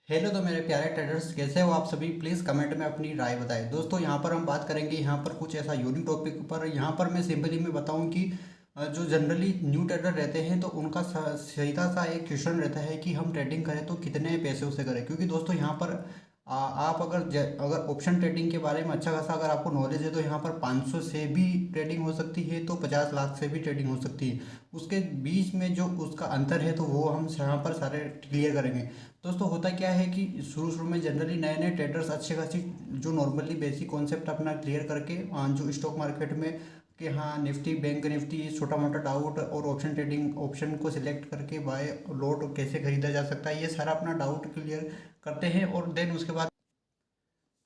Hello तो मेरे प्यारे ट्रेडर्स, कैसे हो आप सभी। प्लीज़ कमेंट में अपनी राय बताएं। दोस्तों यहाँ पर हम बात करेंगे यहाँ पर कुछ ऐसा यूनिक टॉपिक पर। यहाँ पर मैं सिंपली मैं बताऊँ कि जो जनरली न्यू ट्रेडर रहते हैं तो उनका सीधा सा एक क्वेश्चन रहता है कि हम ट्रेडिंग करें तो कितने पैसे से करें। क्योंकि दोस्तों यहाँ पर आप अगर ऑप्शन ट्रेडिंग के बारे में अच्छा खासा अगर आपको नॉलेज है तो यहाँ पर 500 से भी ट्रेडिंग हो सकती है, तो 50 लाख से भी ट्रेडिंग हो सकती है। उसके बीच में जो उसका अंतर है तो वो हम यहाँ पर सारे क्लियर करेंगे। दोस्तों होता क्या है कि शुरू शुरू में जनरली नए नए ट्रेडर्स अच्छे खासी जो नॉर्मली बेसिक कॉन्सेप्ट अपना क्लियर करके जो स्टॉक मार्केट में कि हाँ निफ्टी बैंक निफ्टी छोटा मोटा डाउट और ऑप्शन ट्रेडिंग ऑप्शन को सिलेक्ट करके बाय लोट कैसे खरीदा जा सकता है, ये सारा अपना डाउट क्लियर करते हैं। और देन उसके बाद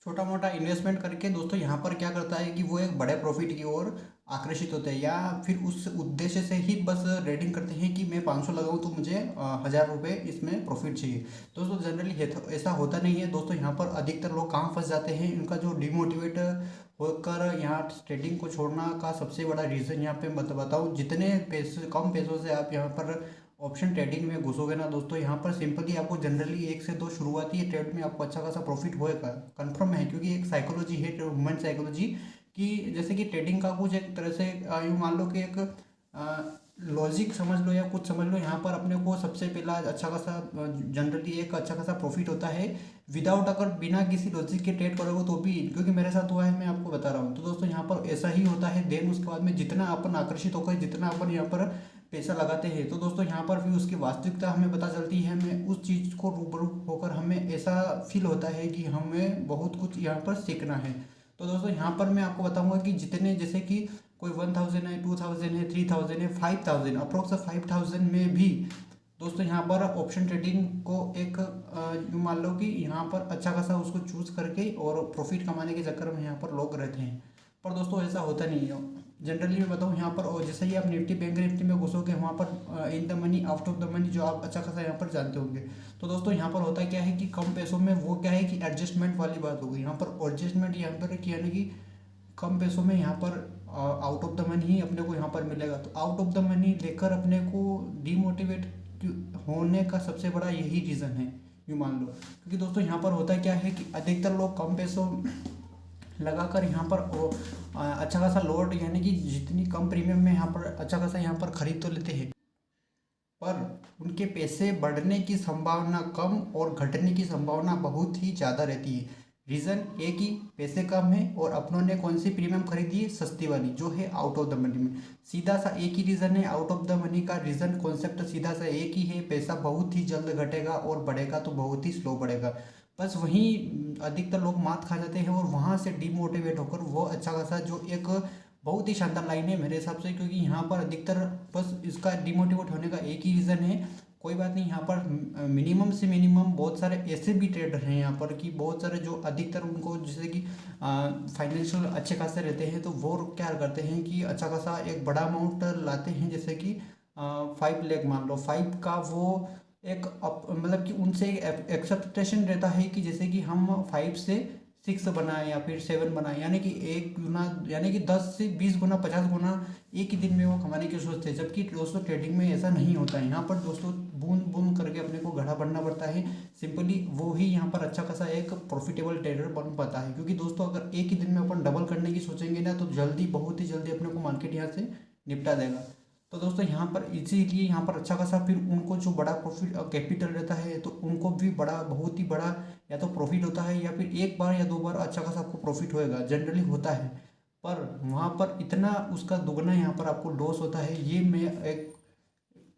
छोटा मोटा इन्वेस्टमेंट करके दोस्तों यहाँ पर क्या करता है कि वो एक बड़े प्रॉफिट की ओर आकर्षित होते हैं, या फिर उस उद्देश्य से ही बस रेडिंग करते हैं कि मैं 500 लगाऊं तो मुझे 1000 रुपये इसमें प्रॉफिट चाहिए। दोस्तों जनरली ऐसा होता नहीं है। दोस्तों यहाँ पर अधिकतर लोग कहाँ फंस जाते हैं, इनका जो डिमोटिवेट होकर यहाँ ट्रेडिंग को छोड़ना का सबसे बड़ा रीज़न यहाँ पे बताऊँ। जितने पैसे कम पैसों से आप यहाँ पर ऑप्शन ट्रेडिंग में घुसोगे ना दोस्तों, यहाँ पर सिंपली आपको जनरली एक से दो शुरुआती ट्रेड में आपको अच्छा खासा प्रॉफिट होएगा, कंफर्म है। क्योंकि एक साइकोलॉजी है, ह्यूमन साइकोलॉजी, कि जैसे कि ट्रेडिंग का कुछ एक तरह से यूँ मान लो कि एक लॉजिक समझ लो या कुछ समझ लो। यहाँ पर अपने को सबसे पहला अच्छा खासा जनरली एक अच्छा खासा प्रॉफिट होता है विदाउट, अगर बिना किसी लॉजिक के ट्रेड करोगे तो भी, क्योंकि मेरे साथ हुआ है, मैं आपको बता रहा हूँ। तो दोस्तों यहाँ पर ऐसा ही होता है। देन उसके बाद में जितना अपन आकर्षित होकर जितना अपन यहाँ पर पैसा लगाते हैं तो दोस्तों यहाँ पर भी उसकी वास्तविकता हमें पता चलती है। हमें उस चीज़ को रूबरू होकर हमें ऐसा फील होता है कि हमें बहुत कुछ यहाँ पर सीखना है। तो दोस्तों यहाँ पर मैं आपको बताऊंगा कि जितने जैसे कि कोई 1000 है, 2000 है, 3000 है, 5000 अप्रोक्स 5000 में भी दोस्तों यहाँ पर ऑप्शन ट्रेडिंग को एक यूँ मान लो कि यहाँ पर अच्छा खासा उसको चूज करके और प्रॉफिट कमाने के चक्कर में यहाँ पर लोग रहते हैं। पर दोस्तों ऐसा होता नहीं है। जनरली मैं बताऊँ यहाँ पर, और जैसे ही आप निफ्टी बैंक निफ्टी में घुसोगे वहाँ पर in the money out of the money जो आप अच्छा खासा यहाँ पर जानते होंगे। तो दोस्तों यहाँ पर होता क्या है कि कम पैसों में वो क्या है कि एडजस्टमेंट वाली बात होगी। यहाँ पर एडजस्टमेंट यहाँ पर किया यानी कि कम पैसों में यहाँ पर आउट ऑफ द मनी ही अपने को यहाँ पर मिलेगा। तो आउट ऑफ द मनी लेकर अपने को डिमोटिवेट होने का सबसे बड़ा यही रीज़न है, यूँ मान लो। क्योंकि दोस्तों यहाँ पर होता क्या है कि अधिकतर लोग कम पैसों लगाकर यहाँ पर अच्छा खासा लोड यानी कि जितनी कम प्रीमियम में यहाँ पर अच्छा खासा यहाँ पर खरीद तो लेते हैं, पर उनके पैसे बढ़ने की संभावना कम और घटने की संभावना बहुत ही ज़्यादा रहती है। रीज़न एक ही, पैसे कम है और अपनों ने कौन सी प्रीमियम खरीदी है, सस्ती वाली जो है आउट ऑफ द मनी में। सीधा सा एक ही रीज़न है, आउट ऑफ द मनी का रीज़न कॉन्सेप्ट सीधा सा एक ही है, पैसा बहुत ही जल्द घटेगा और बढ़ेगा तो बहुत ही स्लो बढ़ेगा। बस वहीं अधिकतर लोग मात खा जाते हैं और वहाँ से डिमोटिवेट होकर वो अच्छा खासा जो एक बहुत ही शानदार लाइन है मेरे हिसाब से। क्योंकि यहाँ पर अधिकतर बस इसका डिमोटिवेट होने का एक ही रीज़न है, कोई बात नहीं। यहाँ पर मिनिमम से मिनिमम बहुत सारे ऐसे भी ट्रेडर हैं यहाँ पर कि बहुत सारे जो अधिकतर उनको जैसे कि फाइनेंशियल अच्छे खासे रहते हैं, तो वो क्या करते हैं कि अच्छा खासा एक बड़ा अमाउंट लाते हैं। जैसे कि 5 लाख मान लो, 5 का वो एक मतलब कि उनसे एक एक्सेप्टेशन रहता है कि जैसे कि हम 5 से 6 बनाए या फिर 7 बनाए, यानी कि एक गुना यानी कि 10 से 20 गुना 50 गुना एक ही दिन में वो कमाने की सोचते हैं। जबकि दोस्तों ट्रेडिंग में ऐसा नहीं होता है। यहाँ पर दोस्तों बूंद बूंद करके अपने को घड़ा बढ़ना पड़ता है। सिंपली वो ही यहाँ पर अच्छा खासा एक प्रॉफिटेबल ट्रेडर बन पाता है। क्योंकि दोस्तों अगर एक ही दिन में अपन डबल करने की सोचेंगे ना तो जल्दी बहुत ही जल्दी अपने को मार्केट यहाँ से निपटा देगा। तो दोस्तों यहाँ पर इसीलिए यहाँ पर अच्छा खासा फिर उनको जो बड़ा प्रॉफिट कैपिटल रहता है तो उनको भी बड़ा बहुत ही बड़ा या तो प्रॉफिट होता है, या फिर एक बार या दो बार अच्छा खासा आपको प्रॉफिट होएगा जनरली होता है। पर वहाँ पर इतना उसका दुगना यहाँ पर आपको लॉस होता है, ये मैं एक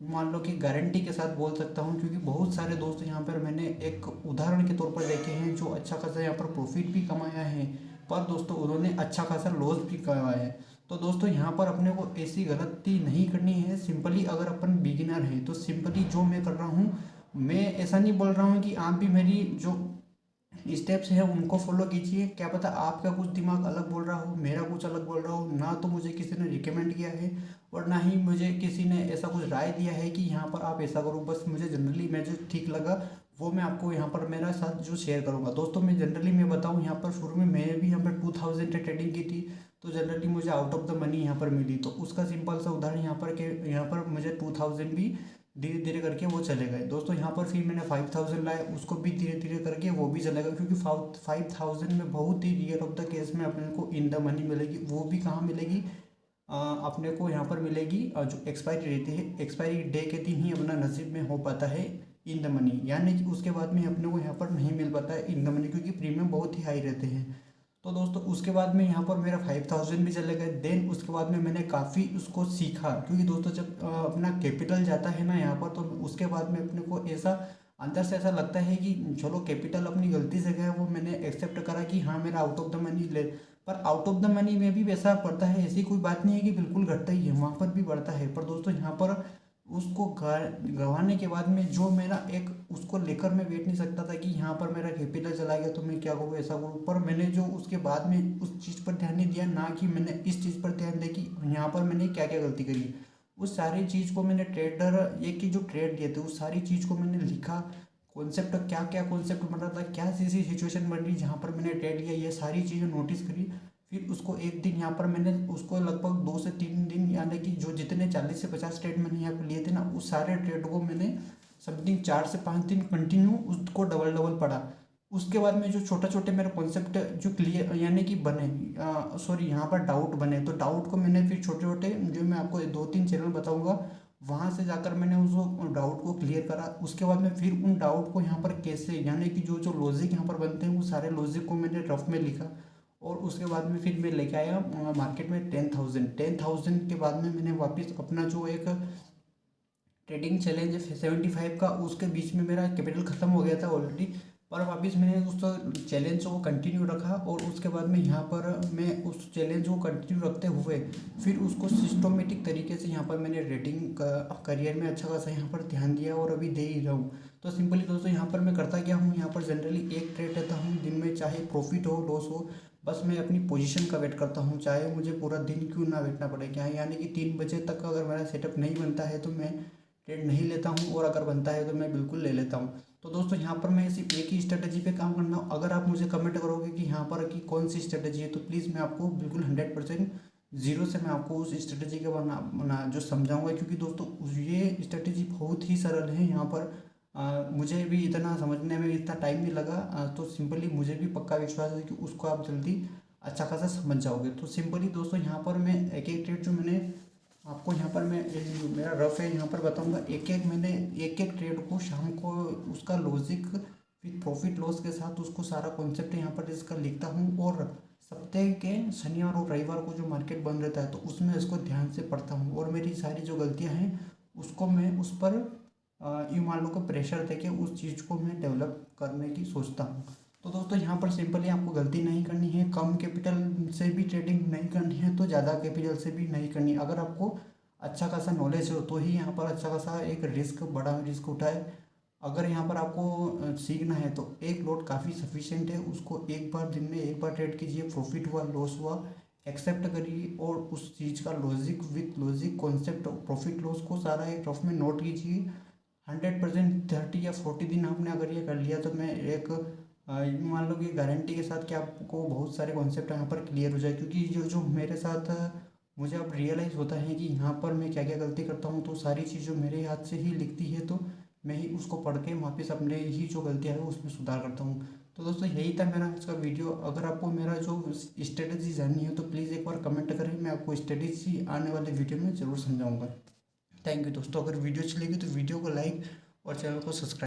मान लो कि गारंटी के साथ बोल सकता हूँ। क्योंकि बहुत सारे दोस्त यहाँ पर मैंने एक उदाहरण के तौर पर देखे हैं जो अच्छा खासा यहाँ पर प्रॉफिट भी कमाया है, पर दोस्तों उन्होंने अच्छा खासा लॉस भी कमाया है। तो दोस्तों यहाँ पर अपने को ऐसी गलती नहीं करनी है। सिंपली अगर अपन बिगिनर हैं तो सिंपली जो मैं कर रहा हूँ, मैं ऐसा नहीं बोल रहा हूँ कि आप भी मेरी जो स्टेप्स है उनको फॉलो कीजिए। क्या पता आपका कुछ दिमाग अलग बोल रहा हो, मेरा कुछ अलग बोल रहा हो। ना तो मुझे किसी ने रिकमेंड किया है और ना ही मुझे किसी ने ऐसा कुछ राय दिया है कि यहाँ पर आप ऐसा करो। बस मुझे जनरली मैं जो ठीक लगा वो मैं आपको यहाँ पर मेरा साथ जो शेयर करूँगा। दोस्तों मैं जनरली मैं बताऊँ, यहाँ पर शुरू में मैं भी यहाँ पर 2000 से ट्रेडिंग की थी, तो जनरली मुझे आउट ऑफ द मनी यहाँ पर मिली। तो उसका सिंपल सा उदाहरण यहाँ पर कि यहाँ पर मुझे 2000 भी धीरे धीरे करके वो चले गए दोस्तों। यहाँ पर फिर मैंने 5000 लाए, उसको भी धीरे धीरे करके वो भी चलेगा, क्योंकि 5000 में बहुत ही रेयर ऑफ द केस में अपने को इन द मनी मिलेगी। वो भी कहाँ मिलेगी, अपने को यहाँ पर मिलेगी जो एक्सपायरी रहती है, एक्सपायरी डे के दिन ही अपना नसीब में हो पाता है इन द मनी, यानी कि उसके बाद में अपने को यहाँ पर नहीं मिल पाता है इन द मनी, क्योंकि प्रीमियम बहुत ही हाई रहते हैं। तो दोस्तों उसके बाद में यहाँ पर मेरा 5000 भी चले गए। देन उसके बाद में मैंने काफ़ी उसको सीखा, क्योंकि दोस्तों जब अपना कैपिटल जाता है ना यहाँ पर, तो उसके बाद में अपने को ऐसा अंदर से ऐसा लगता है कि चलो कैपिटल अपनी गलती से गया, वो मैंने एक्सेप्ट करा कि हाँ मेरा आउट ऑफ द मनी ले। पर आउट ऑफ द मनी में भी वैसा पड़ता है, ऐसी कोई बात नहीं है कि बिल्कुल घटता ही है, वहाँ पर भी बढ़ता है। पर दोस्तों यहाँ पर उसको गंवाने के बाद में जो मेरा एक उसको लेकर मैं बैठ नहीं सकता था कि यहाँ पर मेरा कैपिटल चला गया तो मैं क्या करूँ ऐसा करूँ। पर मैंने जो उसके बाद में उस चीज़ पर ध्यान नहीं दिया, ना कि मैंने इस चीज़ पर ध्यान दिया कि यहाँ पर मैंने क्या क्या गलती करी। उस सारी चीज़ को मैंने ट्रेडर एक की जो ट्रेड दिए थे उस सारी चीज़ को मैंने लिखा, कॉन्सेप्ट क्या क्या कॉन्सेप्ट बन रहा था, क्या सी सिचुएशन बन रही जहाँ पर मैंने ट्रेड लिया, ये सारी चीज़ें नोटिस करी। फिर उसको एक दिन यहाँ पर मैंने उसको लगभग 2 से 3 दिन, यानी कि जो जितने 40 से 50 ट्रेड मैंने यहाँ पर लिए थे ना, उस सारे ट्रेड को मैंने समथिंग 4 से 5 दिन कंटिन्यू उसको डबल डबल पढ़ा। उसके बाद में जो छोटे छोटे मेरे कॉन्सेप्ट जो क्लियर यानी कि बने, सॉरी यहाँ पर डाउट बने, तो डाउट को मैंने फिर छोटे छोटे जो मैं आपको 2-3 चैनल बताऊँगा वहाँ से जाकर मैंने उस डाउट को क्लियर करा। उसके बाद में फिर उन डाउट को यहाँ पर कैसे, यानी कि जो जो लॉजिक यहाँ पर बनते हैं वो सारे लॉजिक को मैंने रफ में लिखा। और उसके बाद में फिर मैं लेके आया मार्केट में 10,000 के बाद में मैंने वापस अपना जो एक ट्रेडिंग चैलेंज 75 का, उसके बीच में मेरा कैपिटल ख़त्म हो गया था ऑलरेडी। पर वापस मैंने उस चैलेंज को कंटिन्यू रखा, और उसके बाद में यहाँ पर मैं उस चैलेंज को कंटिन्यू रखते हुए फिर उसको सिस्टमेटिक तरीके से यहाँ पर मैंने रेटिंग करियर में अच्छा खासा यहाँ पर ध्यान दिया, और अभी दे ही रहा हूँ। तो सिंपली दोस्तों यहाँ पर मैं करता क्या हूँ, यहाँ पर जनरली एक ट्रेड लेता हूँ दिन में, चाहे प्रॉफिट हो लॉस हो, बस मैं अपनी पोजीशन का वेट करता हूँ, चाहे मुझे पूरा दिन क्यों ना वेटना पड़े। क्या है, यानी कि 3 बजे तक अगर मेरा सेटअप नहीं बनता है तो मैं ट्रेड नहीं लेता हूँ, और अगर बनता है तो मैं बिल्कुल ले लेता हूँ। तो दोस्तों यहाँ पर मैं सिर्फ एक ही स्ट्रेटजी पे काम करना हूँ। अगर आप मुझे कमेंट करोगे कि यहाँ पर कि कौन सी स्ट्रेटजी है, तो प्लीज़ मैं आपको बिल्कुल 100% जीरो से मैं आपको उस स्ट्रेटजी के बना जो समझाऊंगा, क्योंकि दोस्तों ये स्ट्रेटजी बहुत ही सरल है। यहाँ पर मुझे भी इतना समझने में इतना टाइम नहीं लगा, तो सिंपली मुझे भी पक्का विश्वास है कि उसको आप जल्दी अच्छा खासा समझ जाओगे। तो सिंपली दोस्तों यहाँ पर मैं एक एक ट्रेड जो मैंने आपको यहाँ पर मैं मेरा रफ है यहाँ पर बताऊंगा, एक एक ट्रेड को शाम को उसका लॉजिक विथ प्रॉफिट लॉस के साथ उसको सारा कॉन्सेप्ट यहाँ पर इसका लिखता हूँ, और सप्ताह के शनिवार और रविवार को जो मार्केट बंद रहता है तो उसमें इसको ध्यान से पढ़ता हूँ, और मेरी सारी जो गलतियाँ हैं उसको मैं उस पर यूँ मान लो को प्रेशर देके उस चीज़ को मैं डेवलप करने की सोचता हूँ। तो दोस्तों यहाँ पर सिंपली आपको गलती नहीं करनी है, कम कैपिटल से भी ट्रेडिंग नहीं करनी है, तो ज़्यादा कैपिटल से भी नहीं करनी। अगर आपको अच्छा खासा नॉलेज हो तो ही यहाँ पर अच्छा खासा एक रिस्क, बड़ा रिस्क उठाए। अगर यहाँ पर आपको सीखना है तो एक लॉट काफ़ी सफिशिएंट है, उसको एक बार दिन में एक बार ट्रेड कीजिए, प्रॉफिट हुआ लॉस हुआ एक्सेप्ट करिए, और उस चीज़ का logic with logic concept profit loss को सारा एक रफ में नोट कीजिए। 100% 30 या 40 दिन आपने अगर ये कर लिया तो मैं एक मान लो कि गारंटी के साथ कि आपको बहुत सारे कॉन्सेप्ट यहाँ पर क्लियर हो जाए, क्योंकि जो जो मेरे साथ मुझे अब रियलाइज़ होता है कि यहाँ पर मैं क्या क्या गलती करता हूँ, तो सारी चीज़ें मेरे हाथ से ही लिखती है, तो मैं ही उसको पढ़ के वापस अपने ही जो गलतियाँ है उसमें सुधार करता हूँ। तो दोस्तों यही था मेरा इसका वीडियो। अगर आपको मेरा जो स्ट्रेटजी जाननी है तो प्लीज़ एक बार कमेंट करें, मैं आपको स्ट्रेटजी आने वाले वीडियो में ज़रूर समझाऊँगा। थैंक यू दोस्तों। अगर वीडियो अच्छी लगी तो वीडियो को लाइक और चैनल को सब्सक्राइब